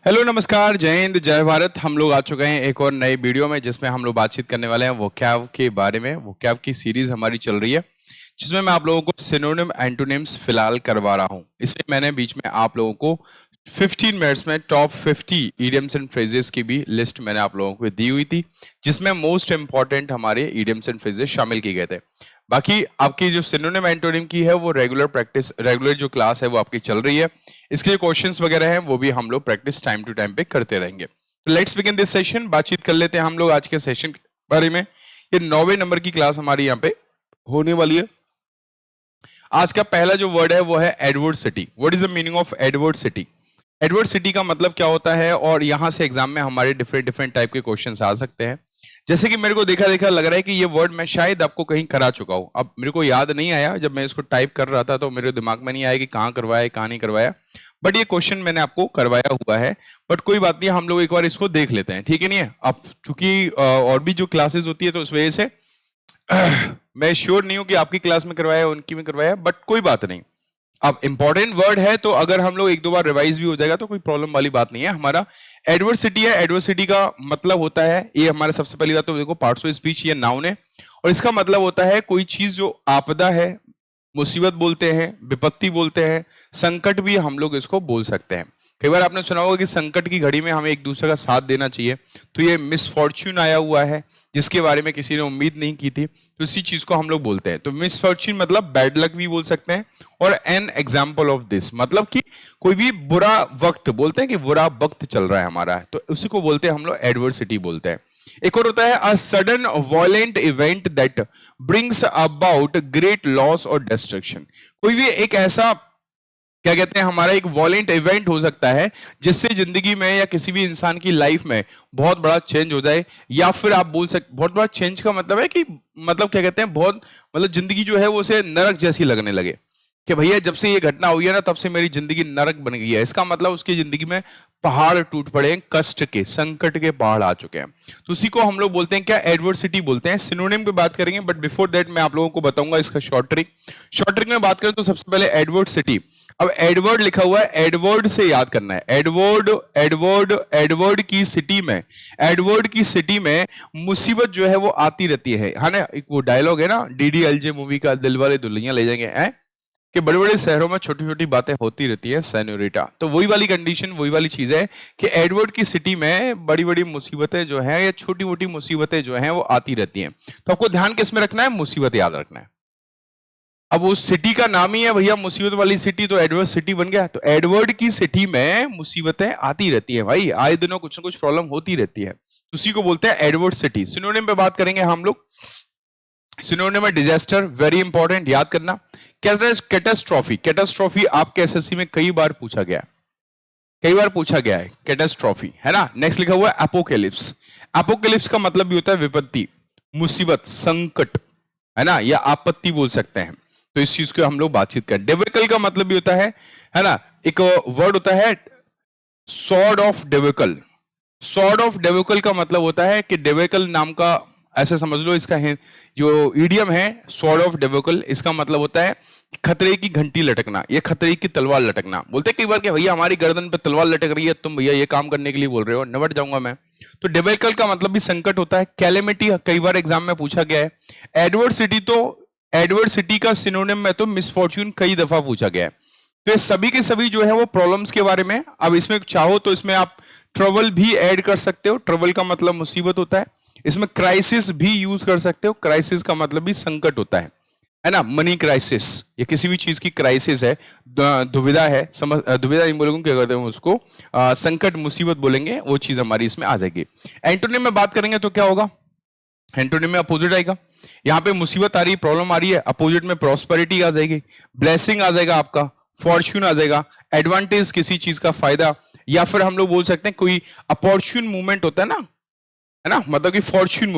Hello नमस्कार, जय हिंद, जय भारत। हम लोग आ चुके हैं एक और नए वीडियो में जिसमें हम लोग बातचीत करने वाले हैं वोकैब के बारे में। वोकैब की सीरीज हमारी चल रही है जिसमें मैं आप लोगों को सिनोनिम एंटोनिम्स फिलहाल करवा रहा हूं। इसमें मैंने बीच में आप लोगों को 15 मिनट्स में टॉप 50 इडियम्स एंड फ्रेजेस की भी लिस्ट मैंने आप लोगों को दी हुई थी जिसमें मोस्ट इंपॉर्टेंट हमारे इडियम्स एंड फ्रेजेस शामिल किए गए थे। बाकी आपकी जो सिनोनिम एंटोनिम की है वो रेगुलर जो क्लास है वो आपकी चल रही है। इसके जो क्वेश्चंस वगैरह हैं वो भी हम लोग प्रैक्टिस टाइम टू टाइम पे करते रहेंगे। तो लेट्स बिगिन दिस सेशन। बातचीत कर लेते हैं हम लोग आज के सेशन के बारे में। ये 9वें नंबर की क्लास हमारी यहाँ पे होने वाली है। आज का पहला जो वर्ड है वो है Edward city. What is the meaning of Edward city? Edward city का मतलब क्या होता है और यहां से एग्जाम में हमारे डिफरेंट टाइप के क्वेश्चंस आ सकते हैं। जैसे कि मेरे को देखा लग रहा है कि ये वर्ड मैं शायद आपको कहीं करा चुका हूं। अब मेरे को याद नहीं आया, जब मैं इसको टाइप कर रहा था तो मेरे दिमाग में नहीं आया कि कहाँ करवाया कहाँ नहीं करवाया, बट ये क्वेश्चन मैंने आपको करवाया हुआ है। बट कोई बात नहीं, हम लोग एक बार इसको देख लेते हैं, ठीक है? नहीं है अब चूंकि और भी जो क्लासेस होती है तो उस वजह से मैं श्योर नहीं हूं कि आपकी क्लास में करवाया उनकी में करवाया, बट कोई बात नहीं। अब इंपॉर्टेंट वर्ड है तो अगर हम लोग एक दो बार रिवाइज भी हो जाएगा तो कोई प्रॉब्लम वाली बात नहीं है। हमारा एडवर्सिटी है। एडवर्सिटी का मतलब होता है, ये हमारा सबसे पहली बात तो देखो पार्ट्स ऑफ स्पीच, ये नाउन है और इसका मतलब होता है कोई चीज जो आपदा है, मुसीबत बोलते हैं, विपत्ति बोलते हैं, संकट भी हम लोग इसको बोल सकते हैं। कई बार आपने सुना होगा कि संकट की घड़ी में हमें एक दूसरे का साथ देना चाहिए, तो ये मिसफॉर्च्यून आया हुआ है जिसके बारे में किसी ने उम्मीद नहीं की थी, तो इसी चीज को हम लोग बोलते हैं। तो मिसफॉर्च्यून मतलब बैड लक भी बोल सकते हैं। और एन एग्जाम्पल ऑफ दिस मतलब कि कोई भी बुरा वक्त, बोलते हैं कि बुरा वक्त चल रहा है हमारा, तो उसी को बोलते हैं हम लोग एडवर्सिटी बोलते हैं। एक और होता है a sudden violent event that brings about great loss और डिस्ट्रक्शन। कोई भी एक ऐसा, क्या कहते हैं, हमारा एक वॉलेंट इवेंट हो सकता है जिससे जिंदगी में या किसी भी इंसान की लाइफ में बहुत बड़ा चेंज हो जाए, या फिर आप बोल सकते बहुत बड़ा चेंज का मतलब है कि मतलब क्या कहते हैं, बहुत मतलब जिंदगी जो है वो उसे नरक जैसी लगने लगे कि भैया जब से ये घटना हुई है ना तब से मेरी जिंदगी नरक बन गई है। इसका मतलब उसकी जिंदगी में पहाड़ टूट पड़े हैं, कष्ट के, संकट के पहाड़ आ चुके हैं। तो उसी को हम लोग बोलते हैं क्या, एडवर्सिटी बोलते हैं। सिनोनिम पे बात करेंगे, बट बिफोर दैट मैं आप लोगों को बताऊंगा इसका शॉर्ट ट्रिक में बात करें तो सबसे पहले एडवर्ड सिटी। अब एडवर्ड लिखा हुआ है, एडवर्ड से याद करना है। एडवर्ड एडवर्ड एडवर्ड की सिटी में, एडवर्ड की सिटी में मुसीबत जो है वो आती रहती है ना। एक वो डायलॉग है ना DDLJ मूवी का, दिलवाले दुल्हनिया ले जाएंगे, हैं कि बड़े बड़े शहरों में छोटी छोटी बातें होती रहती है सेन्योरिटा। तो वही वाली कंडीशन, वही वाली चीज है कि एडवर्ड की सिटी में बड़ी बड़ी मुसीबतें जो है या छोटी मोटी मुसीबतें जो हैं वो आती रहती हैं। तो आपको ध्यान किस में रखना है, मुसीबत याद रखना है। अब उस सिटी का नाम ही है भैया मुसीबत वाली सिटी, तो एडवर्ड सिटी बन गया। तो एडवर्ड की सिटी में मुसीबतें आती रहती है भाई, आए दिनों कुछ ना कुछ प्रॉब्लम होती रहती है, उसी को बोलते हैं एडवर्ड सिटी। सिनोनिम पे बात करेंगे हम लोग। सिनोनिम है डिजास्टर, वेरी इंपॉर्टेंट, याद करना। कैटास्ट्रॉफी, कैटास्ट्रॉफी आपके एसएससी में कई बार पूछा गया है, कैटास्ट्रॉफी, है ना। नेक्स्ट लिखा हुआ है एपोकेलिप्स। एपोकेलिप्स का मतलब भी होता है विपत्ति, मुसीबत, संकट, है ना, या आपत्ति बोल सकते हैं। तो इस चीज को हम लोग बातचीत करें। डेविकल का मतलब भी होता है ना, एक वर्ड होता है सॉर्ड ऑफ डेविकल। सॉर्ड ऑफ डेविकल का मतलब होता है कि डेविकल नाम का, ऐसे समझ लो, इसका है जो ईडियम है सॉर्ड ऑफ डेविकल, इसका मतलब होता है खतरे की घंटी लटकना, ये खतरे की तलवार लटकना। बोलते हैं कई बार कि भैया हमारी गर्दन पे तलवार लटक रही है, तुम भैया ये काम करने के लिए बोल रहे हो, निपट जाऊंगा मैं। तो डेविकल का मतलब भी संकट होता है। कैलेमिटी कई बार एग्जाम में पूछा गया है। एडवर्ड सिटी का सिनोनिम में तो मिसफॉर्च्यून कई दफा पूछा गया है। तो ये सभी के सभी जो है वो प्रॉब्लम्स के बारे में। अब इसमें चाहो तो इसमें आप ट्रबल भी ऐड कर सकते हो, ट्रबल का मतलब मुसीबत होता है। इसमें क्राइसिस भी यूज कर सकते हो, क्राइसिस का मतलब भी संकट होता है ना। मनी क्राइसिस, ये किसी भी चीज की क्राइसिस है, दुविधा है, दुविधा नहीं बोलेंगे, क्या कहते हैं उसको, संकट, मुसीबत बोलेंगे, वो चीज हमारी इसमें आ जाएगी। एंटोनिम में बात करेंगे तो क्या होगा, एंटोनिम में अपोजिट आएगा। यहाँ पे मुसीबत आ रही है, प्रॉब्लम आ रही है, अपोजिट में प्रॉस्पेरिटी आ जाएगी, ब्लेसिंग आ जाएगा, आपका फॉर्च्यून आ जाएगा, एडवांटेज, किसी चीज का फायदा, या फिर हम लोग बोल सकते हैं कोई अपॉर्चुन मूवमेंट होता है ना, मतलब कि फॉर्च्यून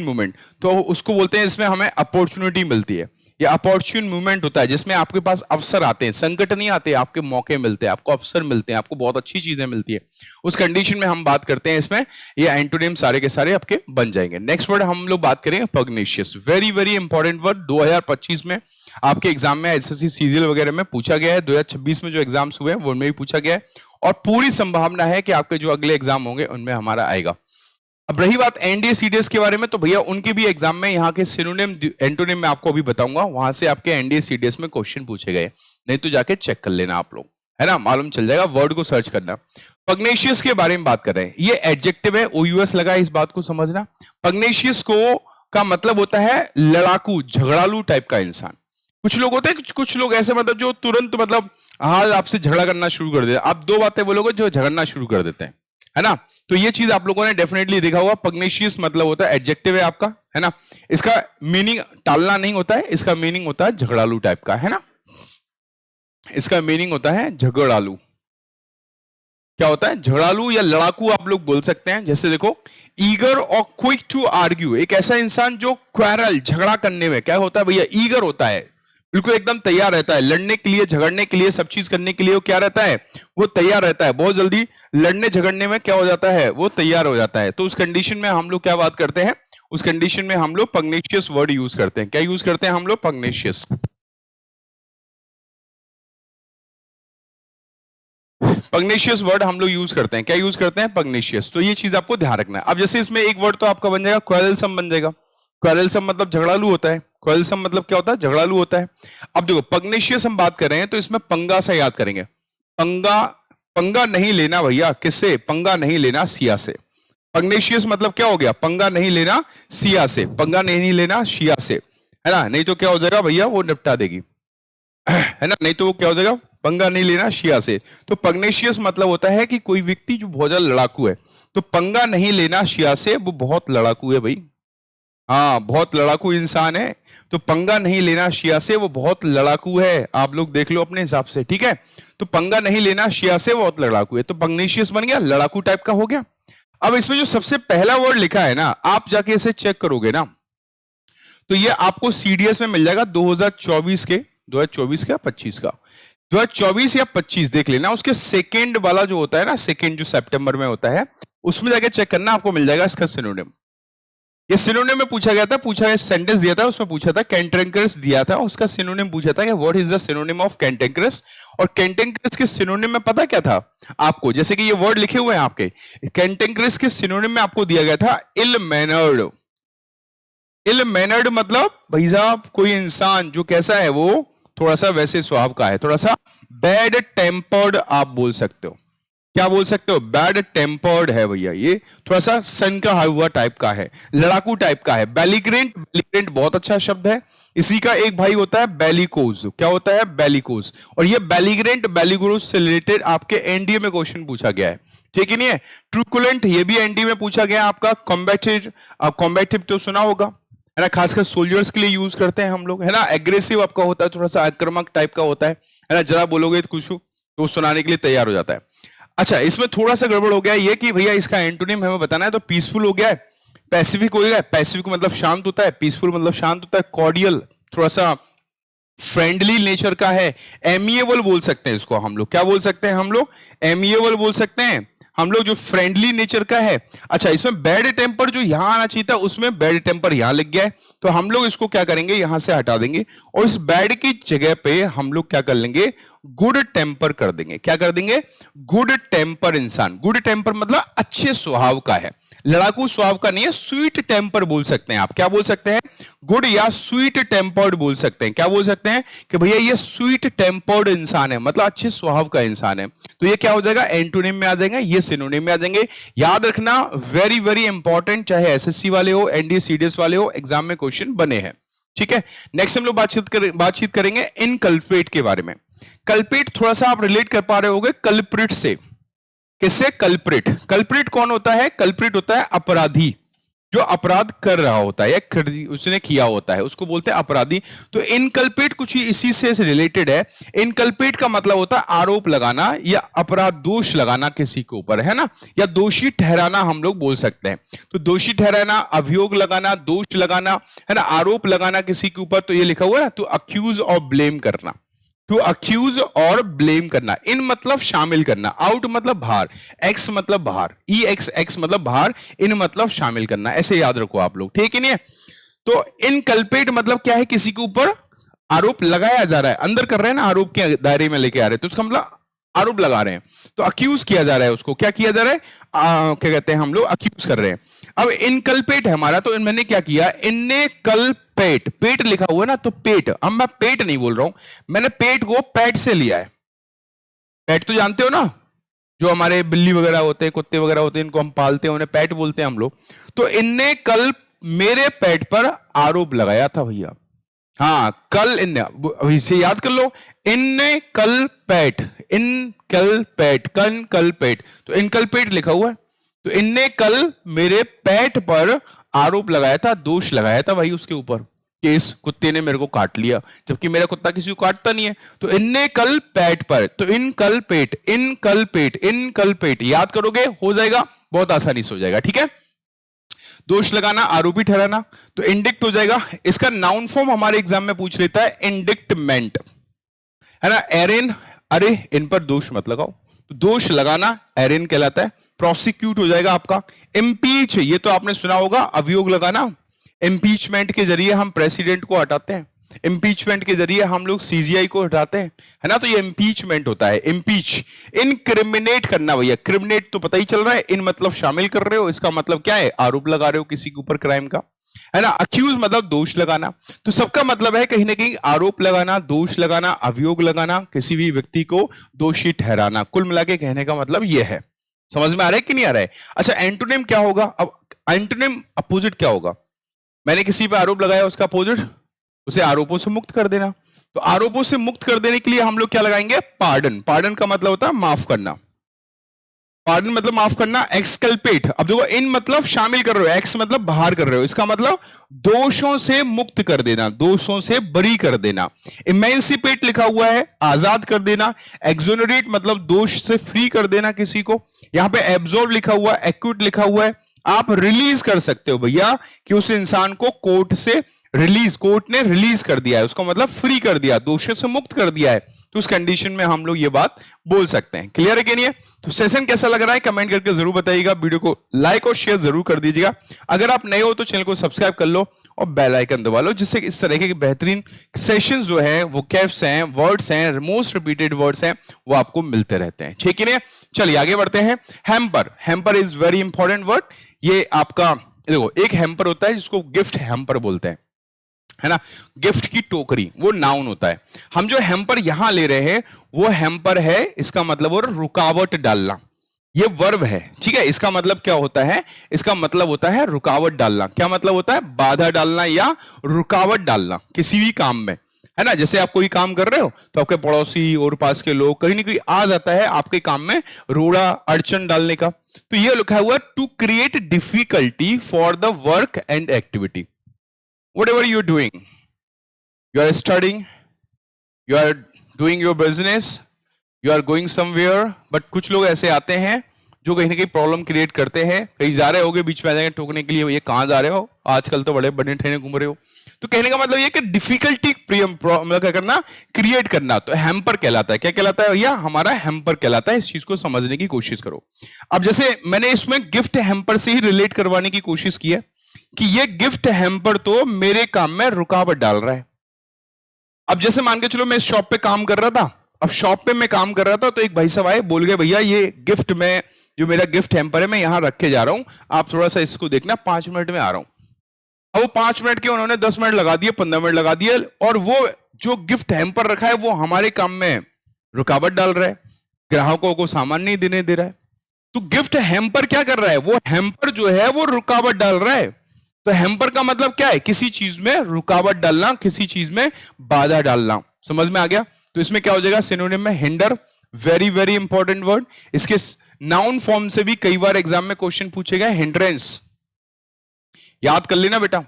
मूवमेंट, तो उसको बोलते हैं, इसमें हमें अपॉर्चुनिटी मिलती है। या अपॉर्चुन मूवमेंट होता है जिसमें आपके पास अवसर आते हैं, संकट नहीं आते, आपके मौके मिलते हैं, आपको अवसर मिलते हैं, आपको बहुत अच्छी चीजें मिलती है। उस कंडीशन में हम बात करते हैं इसमें, ये एंटोनिम सारे के सारे आपके बन जाएंगे। नेक्स्ट वर्ड हम लोग बात करेंगे पग्नेशियस, वेरी वेरी इंपॉर्टेंट वर्ड। 2025 में आपके एग्जाम में एसएससी सीरियल वगैरह में पूछा गया है, 2026 में जो एग्जाम्स हुए हैं वो उनमें भी पूछा गया है, और पूरी संभावना है कि आपके जो अगले एग्जाम होंगे उनमें हमारा आएगा। अब रही बात एनडीए सीडीएस के बारे में, तो भैया उनके भी एग्जाम में यहाँ के सिनोनिम एंटोनिम में आपको अभी बताऊंगा, वहां से आपके एनडीए सीडीएस में क्वेश्चन पूछे गए, नहीं तो जाके चेक कर लेना आप लोग, है ना, मालूम चल जाएगा, वर्ड को सर्च करना। पग्नेशियस के बारे में बात कर रहे हैं, ये एडजेक्टिव है, ओयूएस लगा है, इस बात को समझना। पग्नेशियस को का मतलब होता है लड़ाकू, झगड़ालू टाइप का इंसान। कुछ लोग होते हैं, कुछ लोग ऐसे मतलब जो तुरंत मतलब हाँ आपसे झगड़ा करना शुरू कर देते हैं। आप दो बातें बोलोगे जो झगड़ना शुरू कर देते हैं, है ना, तो ये चीज आप लोगों ने डेफिनेटली देखा होगा। पग्नेशियस मतलब होता है एडजेक्टिव है आपका, है ना, इसका मीनिंग टालना नहीं होता है, इसका मीनिंग होता है झगड़ालू टाइप का, है ना, इसका मीनिंग होता है झगड़ालू। क्या होता है? झगड़ालू या लड़ाकू आप लोग बोल सकते हैं। जैसे देखो, ईगर और क्विक टू आर्ग्यू, एक ऐसा इंसान जो क्वेरल झगड़ा करने में क्या होता है भैया, ईगर होता है, बिल्कुल एकदम तैयार रहता है लड़ने के लिए, झगड़ने के लिए, सब चीज करने के लिए वो क्या रहता है, वो तैयार रहता है, बहुत जल्दी लड़ने झगड़ने में क्या हो जाता है, वो तैयार हो जाता है। तो उस कंडीशन में हम लोग क्या बात करते हैं, उस कंडीशन में हम लोग पग्नेशियस वर्ड यूज करते हैं। क्या यूज करते हैं हम लोग? पग्नेशियस। पग्नेशियस वर्ड हम लोग यूज करते हैं। क्या यूज करते हैं? पग्नेशियस। तो ये चीज आपको ध्यान रखना है। अब जैसे इसमें एक वर्ड तो आपका बन जाएगा क्वेरलसम बन जाएगा। क्वेरलसम मतलब झगड़ालू होता है। क्वेरलसम मतलब क्या होता है? झगड़ालू होता है। अब देखो पग्नेशियस हम बात कर रहे हैं तो इसमें पंगा सा याद करेंगे। पंगा, पंगा नहीं लेना भैया, किससे? पंगा नहीं लेना, सिया से। पग्नेशियस मतलब क्या हो गया? पंगा नहीं लेना सिया से, पंगा नहीं लेना शिया से, है ना, नहीं तो क्या हो जाएगा भैया, वो निपटा देगी, है ना, नहीं तो वो क्या हो जाएगा, पंगा नहीं लेना शिया से। तो पग्नेशियस मतलब होता है कि कोई व्यक्ति जो बहुत ज्यादा लड़ाकू है। तो पंगा नहीं लेना शिया से, वो बहुत लड़ाकू है भाई, हाँ बहुत लड़ाकू इंसान है। तो पंगा नहीं लेना शिया से, वो बहुत लड़ाकू है। आप लोग देख लो अपने हिसाब से, ठीक है। तो पंगा नहीं लेना शिया से, वो बहुत लड़ाकू है। तो पग्नेशियस बन गया, लड़ाकू टाइप का हो गया। अब इसमें जो सबसे पहला वर्ड लिखा है ना, आप जाके इसे चेक करोगे ना, तो ये आपको सीडीएस में मिल जाएगा 2024 के, 2024 का 25 का, 2024 या 25 देख लेना। उसके सेकंड वाला जो होता है ना, सेकंड जो सितंबर में होता है, उसमें जाके चेक करना, आपको मिल जाएगा इसका सिनोनिम। ये सिनोनिम में पूछा गया था, पूछा गया सेंटेंस दिया था, उसमें पूछा था कैंटेंक्रस दिया था, उसका सिनोनिम पूछा था कि what is the synonym of कैंटेंक्रस। और कैंटेंक्रस के सिनोनिम में पता क्या था आपको? जैसे कि ये वर्ड लिखे हुए हैं आपके, कैंटेंक्रस के सिनोनिम में आपको दिया गया था इल मैनर्ड। इल मैनर्ड मतलब भाई साहब कोई इंसान जो कैसा है, वो थोड़ा सा वैसे स्वभाव का है, थोड़ा सा बैड टेम्पर्ड आप बोल सकते हो। क्या बोल सकते हो? बैड टेम्पर्ड है भैया, ये थोड़ा सा सन का हुआ टाइप का है, लड़ाकू टाइप का है। बेलिग्रेंट, बेलिग्रेंट बहुत अच्छा शब्द है। इसी का एक भाई होता है बेलिकोज। क्या होता है? बेलिकोज। और ये बेलिग्रेंट, बेलिग्रोज से रिलेटेड आपके एनडीए में क्वेश्चन पूछा गया है, ठीक है नहीं है। ट्रूकुलेंट, ये भी एनडीए में पूछा गया आपका। कॉम्बेटिव, कॉम्बेटिव तो सुना होगा, है ना, खासकर सोल्जर्स के लिए यूज करते हैं हम लोग, है ना। एग्रेसिव आपका होता है, थोड़ा सा आक्रामक टाइप का होता है ना, जरा बोलोगे तो कुछ तो सुनाने के लिए तैयार हो जाता है। अच्छा, इसमें थोड़ा सा गड़बड़ हो गया ये कि भैया इसका एंटोनिम हमें बताना है, तो पीसफुल हो गया है, पैसिफिक हो गया। पैसिफिक मतलब शांत होता है, पीसफुल मतलब शांत होता है। कॉर्डियल थोड़ा सा फ्रेंडली नेचर का है। एमिएबल बोल सकते हैं इसको हम लोग। क्या बोल सकते हैं हम लोग? एमिएबल बोल सकते हैं हम लोग, जो फ्रेंडली नेचर का है। अच्छा, इसमें बैड टेम्पर जो यहां आना चाहिए था, उसमें बैड टेम्पर यहां लग गया है, तो हम लोग इसको क्या करेंगे, यहां से हटा देंगे और इस बैड की जगह पे हम लोग क्या कर लेंगे, गुड टेम्पर कर देंगे। क्या कर देंगे? गुड टेम्पर इंसान। गुड टेम्पर मतलब अच्छे स्वभाव का है, लड़ाकू स्वभाव का नहीं है। स्वीट टेम्पर बोल सकते हैं आप। क्या बोल सकते हैं? गुड या स्वीट टेम्पर्ड बोल सकते हैं। क्या बोल सकते हैं कि भैया ये स्वीट टेम्पर्ड इंसान है, मतलब अच्छे स्वभाव का इंसान है। तो ये क्या हो जाएगा? एंटोनिम में आ जाएगा, ये सिनोनिम में आ जाएंगे। याद रखना, वेरी वेरी इंपॉर्टेंट, चाहे एसएससी वाले हो, एनडीए सीडीएस वाले हो, एग्जाम में क्वेश्चन बने हैं, ठीक है। नेक्स्ट हम लोग बातचीत करेंगे इनकल्प्रेट के बारे में। कल्प्रेट थोड़ा सा आप रिलेट कर पा रहे होंगे कल्प्रिट से। किससे? कल्प्रिट। कल्प्रिट कौन होता है? कल्प्रिट होता है अपराधी, जो अपराध कर रहा होता है या उसने किया होता है, उसको बोलते हैं अपराधी। तो इनकल्पेट कुछ इसी से रिलेटेड है। इनकल्पेट का मतलब होता है आरोप लगाना या अपराध, दोष लगाना किसी के ऊपर, है ना, या दोषी ठहराना हम लोग बोल सकते हैं। तो दोषी ठहराना, अभियोग लगाना, दोष लगाना, है ना, आरोप लगाना किसी के ऊपर। तो ये लिखा हुआ है टू अक्यूज और ब्लेम करना। टू अक्यूज और ब्लेम करना। इन मतलब शामिल करना, आउट मतलब बाहर, एक्स मतलब बाहर, ई एक्स, एक्स मतलब बाहर, इन मतलब शामिल करना। ऐसे याद रखो आप लोग, ठीक है नहीं है। तो इनकल्पेट मतलब क्या है? किसी के ऊपर आरोप लगाया जा रहा है, अंदर कर रहे हैं ना, आरोप के दायरे में लेके आ रहे हैं, तो उसका मतलब आरोप लगा रहे हैं, तो अक्यूज किया जा रहा है उसको। क्या किया जा रहा है? क्या कहते हैं हम लोग, अक्यूज कर रहे हैं। अब इनकल्पेट है हमारा, तो मैंने क्या किया, इनने कल पेट, पेट लिखा हुआ है ना, तो पेट, अब मैं पेट नहीं बोल रहा हूं, मैंने पेट को पैट से लिया है। पैट तो जानते हो ना, जो हमारे बिल्ली वगैरह होते हैं, कुत्ते वगैरह होते हैं, इनको हम पालते हैं, उन्हें पैट बोलते हैं हम लोग। तो इनने कल मेरे पेट पर आरोप लगाया था भैया। हाँ, कल इनने, अभी से याद कर लो, इनने कल पैट, इन कल पैट, कल पेट, तो इनकल पेट लिखा हुआ है, तो इनने कल मेरे पेट पर आरोप लगाया था, दोष लगाया था भाई उसके ऊपर, कि इस कुत्ते ने मेरे को काट लिया, जबकि मेरा कुत्ता किसी को काटता नहीं है। तो इनने कल पेट पर, तो इन कल पेट, इन कल पेट, इन कल पेट, याद करोगे हो जाएगा, बहुत आसानी से हो जाएगा, ठीक है। दोष लगाना, आरोपी ठहराना, तो इंडिक्ट हो जाएगा। इसका नाउन फॉर्म हमारे एग्जाम में पूछ लेता है इंडिक्टमेंट, है ना। एरेन, अरे इन पर दोष मत लगाओ, तो दोष लगाना एरेन कहलाता है। प्रोसिक्यूट हो जाएगा आपका। इम्पीच, ये तो आपने सुना होगा, अभियोग लगाना। इम्पीचमेंट के जरिए हम प्रेसिडेंट को हटाते हैं, इम्पीचमेंट के जरिए हम लोग सीजीआई को हटाते हैं, है ना, तो ये इम्पीचमेंट होता है। इम्पीच, इनक्रिमिनेट करना भैया, क्रिमिनेट तो पता ही चल रहा है, इन मतलब शामिल कर रहे हो, इसका मतलब क्या है, आरोप लगा रहे हो किसी के ऊपर क्राइम का, है ना। अक्यूज मतलब दोष लगाना, तो सबका मतलब है कहीं ना कहीं आरोप लगाना, दोष लगाना, अभियोग लगाना, किसी भी व्यक्ति को दोषी ठहराना। कुल मिला के कहने का मतलब यह है। समझ में आ रहा है कि नहीं आ रहा है? अच्छा, एंटोनिम क्या होगा? अब एंटोनिम अपोजिट क्या होगा? मैंने किसी पे आरोप लगाया, उसका अपोजिट, उसे आरोपों से मुक्त कर देना। तो आरोपों से मुक्त कर देने के लिए हम लोग क्या लगाएंगे? पार्डन। पार्डन का मतलब होता है माफ करना। पार्डन मतलब माफ करना। एक्सकल्पेट, अब देखो, इन मतलब शामिल कर रहे हो, एक्स मतलब बाहर कर रहे हो, इसका मतलब दोषों से मुक्त कर देना, दोषों से बरी कर देना। इमेंसिपेट लिखा हुआ है, आजाद कर देना। एक्सोनरेट मतलब दोष से फ्री कर देना किसी को। यहां पे एब्जॉर्ब लिखा हुआ है, एक्यूट लिखा हुआ है। आप रिलीज कर सकते हो भैया, कि उस इंसान को कोर्ट से रिलीज, कोर्ट ने रिलीज कर दिया है, उसको मतलब फ्री कर दिया, दोषों से मुक्त कर दिया है, तो उस कंडीशन में हम लोग ये बात बोल सकते हैं। क्लियर है कि नहीं है? तो सेशन कैसा लग रहा है कमेंट करके जरूर बताइएगा। वीडियो को लाइक और शेयर जरूर कर दीजिएगा। अगर आप नए हो तो चैनल को सब्सक्राइब कर लो और बेल आइकन दबा लो, जिससे इस तरह के बेहतरीन सेशंस जो है, वो कैफ्स हैं, वर्ड्स हैं, मोस्ट रिपीटेड वर्ड्स हैं, वो आपको मिलते रहते हैं। ठीक है, चलिए आगे बढ़ते हैं। Hamper, hamper is very important word. ये आपका देखो, एक हैम्पर होता है जिसको गिफ्ट हैम्पर बोलते हैं, है ना। गिफ्ट की टोकरी, वो नाउन होता है। हम जो हैम्पर यहां ले रहे हैं वो हैम्पर है, इसका मतलब और रुकावट डालना, ये वर्ब है, ठीक है। इसका मतलब क्या होता है? इसका मतलब होता है रुकावट डालना। क्या मतलब होता है? बाधा डालना या रुकावट डालना किसी भी काम में, है ना। जैसे आप कोई काम कर रहे हो तो आपके पड़ोसी और पास के लोग कहीं ना कहीं आ जाता है आपके काम में रोड़ा अड़चन डालने का, तो ये लिखा हुआ to create difficulty for the work and activity. Whatever you're doing, you are studying, you are doing your business, you are going somewhere, but कुछ लोग ऐसे आते हैं जो कहीं ना कहीं प्रॉब्लम क्रिएट करते हैं। कहीं जा रहे होगे, बीच में आ जाएंगे टोकने के लिए, ये कहाँ जा रहे हो, आजकल तो बड़े बने ठेने घूम रहे हो। तो कहने का मतलब ये कि डिफिकल्टी मतलब क्या करना, क्रिएट करना, तो हैम्पर कहलाता है। क्या कहलाता है भैया? हमारा हैम्पर कहलाता है। इस चीज को समझने की कोशिश करो। अब जैसे मैंने इसमें गिफ्ट हैम्पर से ही रिलेट करवाने की कोशिश की है कि ये गिफ्ट हैम्पर तो मेरे काम में रुकावट डाल रहा है। अब जैसे मान के चलो मैं इस शॉप पे काम कर रहा था, अब शॉप पे मैं काम कर रहा था, तो एक भाई साहब आए, बोल गए भैया ये गिफ्ट में, जो मेरा गिफ्ट हैम्पर है, मैं यहां रख के जा रहा हूं, आप थोड़ा सा इसको देखना, 5 मिनट में आ रहा हूं। अब वो 5 मिनट के उन्होंने 10 मिनट लगा दिए, 15 मिनट लगा दिए, और वो जो गिफ्ट हैम्पर रखा है वो हमारे काम में रुकावट डाल रहा है, ग्राहकों को सामान नहीं देने दे रहा है। तो गिफ्ट हैम्पर क्या कर रहा है? वो हैम्पर जो है वो रुकावट डाल रहा है। तो हैम्पर का मतलब क्या है? किसी चीज में रुकावट डालना, किसी चीज में बाधा डालना। समझ में आ गया? तो इसमें क्या हो जाएगा? सिनोनिम में hinder, very very important word. इसके नाउन फॉर्म से भी कई बार एग्जाम में क्वेश्चन पूछे गए, हिंड्रेंस, याद कर लेना बेटा।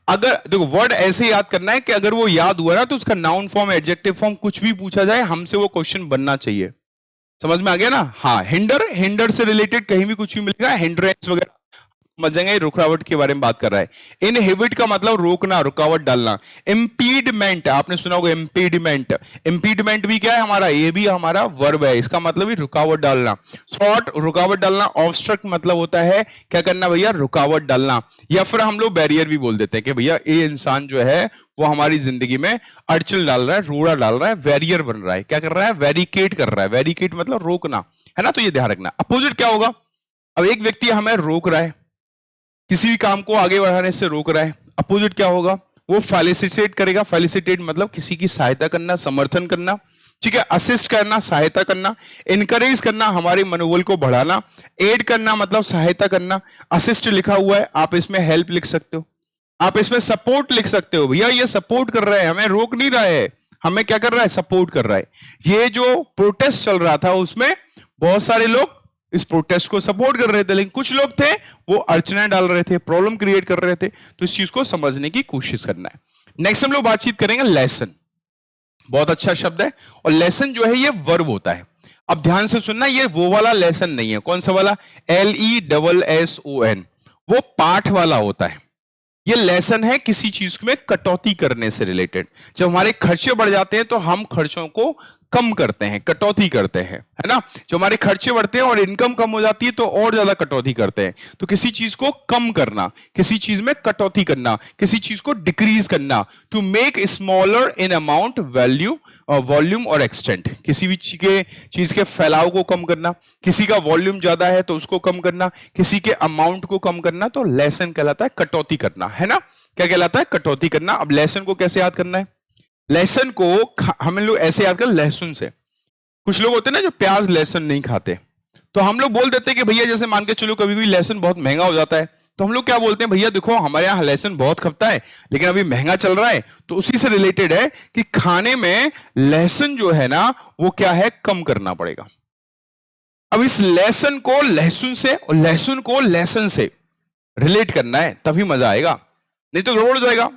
अगर देखो, वर्ड ऐसे याद करना है कि अगर वो याद हुआ ना तो उसका नाउन फॉर्म, एडजेक्टिव फॉर्म कुछ भी पूछा जाए, हमसे वो क्वेश्चन बनना चाहिए। समझ में आ गया ना? हाँ, हिंडर, हिंडर से रिलेटेड कहीं भी कुछ भी मिलेगा, हिंड्रेंस वगैरह समझ जाएंगे रुकावट के बारे में बात कर रहा है। इनहिबिट का मतलब रोकना, रुकावट डालना। इम्पीडमेंट, आपने सुना होगा इम्पीडमेंट। इम्पीडमेंट भी क्या है हमारा, ये भी हमारा वर्ब है, इसका मतलब ही रुकावट डालना। थ्रॉट, रुकावट डालना। ऑब्स्ट्रक्ट मतलब होता है क्या करना भैया, रुकावट डालना। या फिर हम लोग बैरियर भी बोल देते हैं कि भैया ये इंसान जो है वो हमारी जिंदगी में अड़चन डाल रहा है, रोड़ा डाल रहा है, बैरियर बन रहा है, क्या कर रहा है, वेरिकेट कर रहा है। वेरिकेट मतलब रोकना, है ना। तो ये ध्यान रखना। अपोजिट क्या होगा, अब एक व्यक्ति हमें रोक रहा है, किसी भी काम को आगे बढ़ाने से रोक रहा है, अपोजिट क्या होगा, वो फेलिसिटेट करेगा। फेलिसिटेट मतलब किसी की सहायता करना, समर्थन करना, ठीक है। असिस्ट करना, सहायता करना। इनकरेज करना, हमारे मनोबल को बढ़ाना। एड करना मतलब सहायता करना। असिस्ट लिखा हुआ है, आप इसमें हेल्प लिख सकते हो, आप इसमें सपोर्ट लिख सकते हो। भैया ये सपोर्ट कर रहा है, हमें रोक नहीं रहा है, हमें क्या कर रहा है, सपोर्ट कर रहा है। ये जो प्रोटेस्ट चल रहा था उसमें बहुत सारे लोग इस प्रोटेस्ट को सपोर्ट कर रहे थे, लेकिन कुछ लोग थे वो अड़चना डाल रहे थे, प्रॉब्लम क्रिएट कर रहे थे। तो इस चीज को समझने की कोशिश करना है। नेक्स्ट हम लोग बातचीत करेंगे लेसन। बहुत अच्छा शब्द है, और लेसन जो है ये वर्ब होता है। अब ध्यान से सुनना, ये वो वाला लेसन नहीं है। कौन सा वाला, LESSON, वो पाठ वाला होता है। ये लेसन है किसी चीज में कटौती करने से रिलेटेड। जब हमारे खर्चे बढ़ जाते हैं तो हम खर्चों को कम करते हैं, कटौती करते हैं, है ना। जब हमारे खर्चे बढ़ते हैं और इनकम कम हो जाती है तो और ज्यादा कटौती करते हैं। तो किसी चीज को कम करना, किसी चीज में कटौती करना, किसी चीज को डिक्रीज करना। To make smaller in amount, value, volume और एक्सटेंट। किसी भी चीज के फैलाव को कम करना, किसी का वॉल्यूम ज्यादा है तो उसको कम करना, किसी के अमाउंट को कम करना। तो लेसन कहलाता है कटौती करना, है ना। क्या कहलाता है, कटौती करना। अब लेसन को कैसे याद करना है, लेसन को हम लोग ऐसे याद कर, लहसुन से। कुछ लोग होते हैं ना जो प्याज लहसुन नहीं खाते, तो हम लोग बोल देते हैं कि भैया जैसे मान के चलो कभी भी लहसुन बहुत महंगा हो जाता है तो हम लोग क्या बोलते हैं, भैया देखो हमारे यहाँ लहसुन बहुत खपता है लेकिन अभी महंगा चल रहा है। तो उसी से रिलेटेड है कि खाने में लहसुन जो है ना वो क्या है, कम करना पड़ेगा। अब इस लहसुन को लहसुन से और लहसुन को लहसुन से रिलेट करना है, तभी मजा आएगा, नहीं तो गड़बड़ हो जाएगा,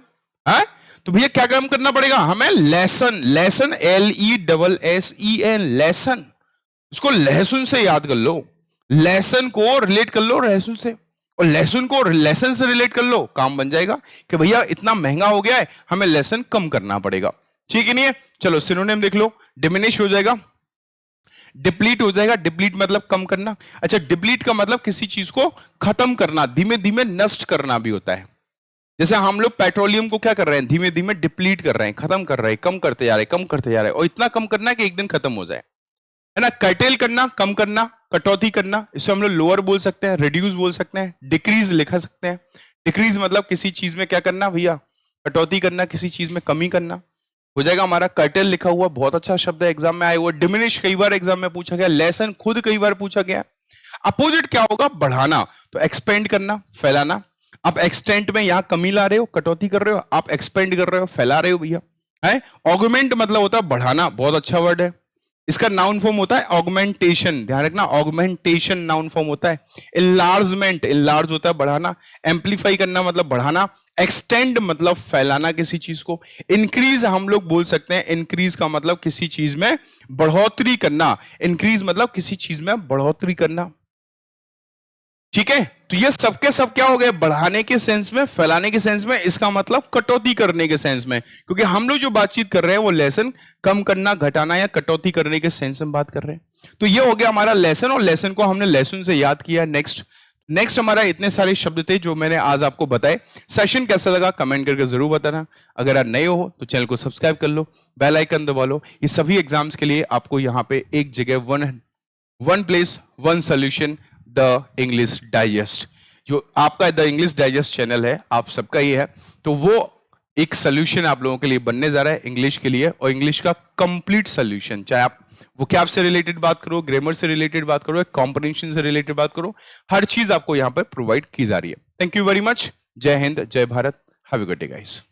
है। तो भैया क्या काम करना पड़ेगा हमें, लेसन। Lesson, LESSEN, lesson. इसको लहसुन से याद कर लो, लेसन को रिलेट कर लो लहसुन से, और लहसुन को लेसन से रिलेट कर लो, काम बन जाएगा कि भैया इतना महंगा हो गया है, हमें लेसन कम करना पड़ेगा। ठीक है नहीं है। चलो सिनोनिम देख लो, डिमिनिश हो जाएगा, डिप्लीट हो जाएगा। डिप्लीट मतलब कम करना। अच्छा, डिप्लीट का मतलब किसी चीज को खत्म करना, धीमे धीमे नष्ट करना भी होता है। जैसे हम लोग पेट्रोलियम को क्या कर रहे हैं, धीमे धीमे डिप्लीट कर रहे हैं, खत्म कर रहे हैं, कम करते जा रहे हैं, कम करते जा रहे हैं, और इतना कम करना है कि एक दिन खत्म हो जाए, है ना। कर्टेल करना, कम करना, कटौती करना। इसे हम लोग लोअर बोल सकते हैं, रिड्यूस बोल सकते हैं, डिक्रीज लिखा सकते हैं। डिक्रीज मतलब किसी चीज में क्या करना भैया, कटौती करना, किसी चीज में कमी करना, हो जाएगा हमारा। कर्टेल लिखा हुआ, बहुत अच्छा शब्द है, एग्जाम में आया हुआ। डिमिनिश कई बार एग्जाम में पूछा गया, लेसन खुद कई बार पूछा गया। अपोजिट क्या होगा, बढ़ाना। तो एक्सपेंड करना, फैलाना। आप एक्सटेंट में यहां कमी ला रहे हो, कटौती कर रहे हो, आप एक्सपेंड कर रहे हो, फैला रहे हो भैया, है। ऑगमेंट मतलब होता है बढ़ाना, बहुत अच्छा वर्ड है। इसका नाउन फॉर्म होता है ऑगमेंटेशन, ध्यान रखना, ऑगमेंटेशन नाउन फॉर्म होता है। इनलार्जमेंट, इनलार्ज होता है बढ़ाना। एम्पलीफाई करना मतलब बढ़ाना। एक्सटेंड मतलब फैलाना किसी चीज को। इंक्रीज हम लोग बोल सकते हैं, इंक्रीज का मतलब किसी चीज में बढ़ोतरी करना। इंक्रीज मतलब किसी चीज में बढ़ोतरी करना, ठीक है। तो ये सबके सब क्या हो गए, बढ़ाने के सेंस में, फैलाने के सेंस में, इसका मतलब कटौती करने के सेंस में। क्योंकि हम लोग जो बातचीत कर रहे हैं वो लेसन कम करना, घटाना या कटौती करने के सेंस में बात कर रहे हैं। तो ये हो गया हमारा लेसन, और लेसन को हमने लेसन से याद किया। नेक्स्ट हमारा इतने सारे शब्द थे जो मैंने आज आपको बताए। सेशन कैसा लगा कमेंट करके जरूर बताना। अगर आप नए हो तो चैनल को सब्सक्राइब कर लो, बेल आइकन दबा लो। ये सभी एग्जाम्स के लिए आपको यहाँ पे एक जगह, one place one solution, the English digest. जो आपका द इंग्लिश डाइजेस्ट चैनल है, आप सबका ही है, तो वो एक सोल्यूशन आप लोगों के लिए बनने जा रहा है इंग्लिश के लिए, और इंग्लिश का कंप्लीट सोल्यूशन। चाहे आप वोकैब से रिलेटेड बात करो, ग्रामर से रिलेटेड बात करो, कॉम्प्रिहेंशन से रिलेटेड बात करो, हर चीज आपको यहां पर प्रोवाइड की जा रही है। Thank you very much. जय हिंद, जय Bharat. Have a good day guys.